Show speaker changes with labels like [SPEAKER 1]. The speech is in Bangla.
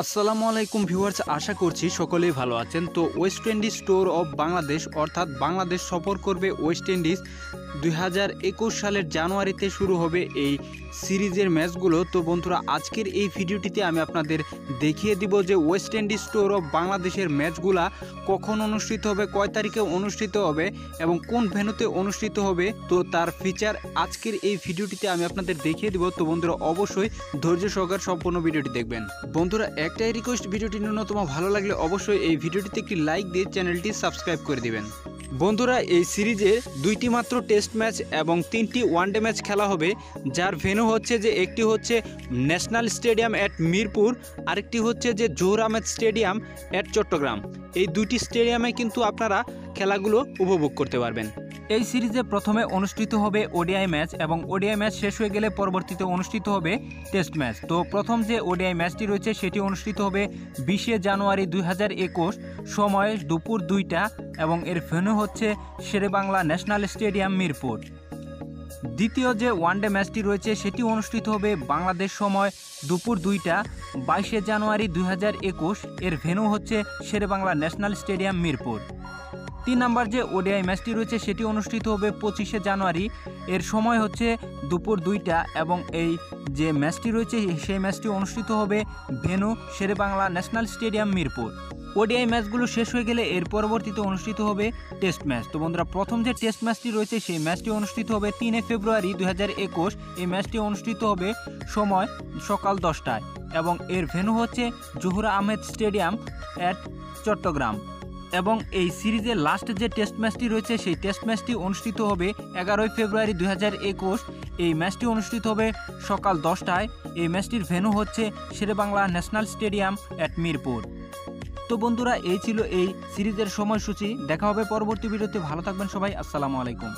[SPEAKER 1] আসসালামু আলাইকুম ভিউয়ার্স, আশা করছি সকলেই ভালো আছেন। তো West Indies tour of Bangladesh অর্থাৎ বাংলাদেশ সফর করবে ওয়েস্ট ইন্ডিজ 2021 সালের জানুয়ারিতে শুরু হবে এই সিরিজের ম্যাচগুলো। তো বন্ধুরা, আজকের এই ভিডিওটিতে আমি আপনাদের দেখিয়ে দিব যে ওয়েস্ট ইন্ডিজ ট্যুর অফ বাংলাদেশের ম্যাচগুলা কখন অনুষ্ঠিত হবে, কয় তারিখে অনুষ্ঠিত হবে এবং কোন ভেন্যুতে অনুষ্ঠিত হবে। তো তার ফিচার আজকের এই ভিডিওটিতে আমি আপনাদের দেখিয়ে দিব। তো বন্ধুরা, অবশ্যই ধৈর্য সহকারে সম্পূর্ণ ভিডিওটি দেখবেন। বন্ধুরা, একটাই রিকোয়েস্ট, ভিডিওটি ন্যূনতম ভালো লাগলে অবশ্যই এই ভিডিওটিতে একটি লাইক দিয়ে চ্যানেলটি সাবস্ক্রাইব করে দিবেন। বন্ধুরা, এই সিরিজে দুইটি মাত্র টেস্ট ম্যাচ এবং 3টি ওয়ানডে ম্যাচ খেলা হবে, যার ভেন্যু হচ্ছে যে একটি হচ্ছে ন্যাশনাল স্টেডিয়াম অ্যাট মিরপুর, আরেকটি হচ্ছে যে জহুর আহমেদ স্টেডিয়াম অ্যাট চট্টগ্রাম। এই দুইটি স্টেডিয়ামে কিন্তু আপনারা খেলাগুলো উপভোগ করতে পারবেন। এই সিরিজে প্রথমে অনুষ্ঠিত হবে ওডিআই ম্যাচ এবং ওডিআই ম্যাচ শেষ হয়ে গেলে পরবর্তীতে অনুষ্ঠিত হবে টেস্ট ম্যাচ। তো প্রথম যে ওডিআই ম্যাচটি রয়েছে সেটি অনুষ্ঠিত হবে 20 জানুয়ারি 2021, সময় দুপুর 2টা এবং এর ভেন্যু হচ্ছে শেরেবাংলা ন্যাশনাল স্টেডিয়াম মিরপুর। দ্বিতীয় যে ওয়ানডে ম্যাচটি রয়েছে সেটি অনুষ্ঠিত হবে বাংলাদেশ সময় দুপুর 2টা 22 জানুয়ারি 2021, এর ভেন্যু হচ্ছে শেরেবাংলা ন্যাশনাল স্টেডিয়াম মিরপুর। 3 নম্বর যে ওডিআই ম্যাচটি রয়েছে সেটি অনুষ্ঠিত হবে 25 জানুয়ারি, এর সময় হচ্ছে দুপুর 2টা এবং এই যে ম্যাচটি রয়েছে সেই ম্যাচটি অনুষ্ঠিত হবে venue Sher-e-Bangla national stadium Mirpur. ODI ম্যাচগুলো শেষ হয়ে গেলে এর পরবর্তীতে অনুষ্ঠিত হবে টেস্ট ম্যাচ। তো বন্ধুরা, প্রথম যে টেস্ট ম্যাচটি রয়েছে সেই ম্যাচটি অনুষ্ঠিত হবে 3 ফেব্রুয়ারি 2021। এই ম্যাচটি অনুষ্ঠিত হবে সময় সকাল 10টায় এবং এর ভেন্যু হচ্ছে জহুর আহমেদ স্টেডিয়াম অ্যাট চট্টগ্রাম। এবং এই সিরিজের লাস্ট যে টেস্ট ম্যাচটি রয়েছে সেই টেস্ট ম্যাচটি অনুষ্ঠিত হবে 11 ফেব্রুয়ারি 2021। এই ম্যাচটি অনুষ্ঠিত হবে সকাল 10টায়। এই ম্যাচটির ভেন্যু হচ্ছে Sher-e-Bangla national stadium at Mirpur. তো বন্ধুরা, এই ছিল এই সিরিজের সময়সূচি। দেখা হবে পরবর্তী ভিডিওতে। ভালো থাকবেন সবাই। আসসালামু আলাইকুম।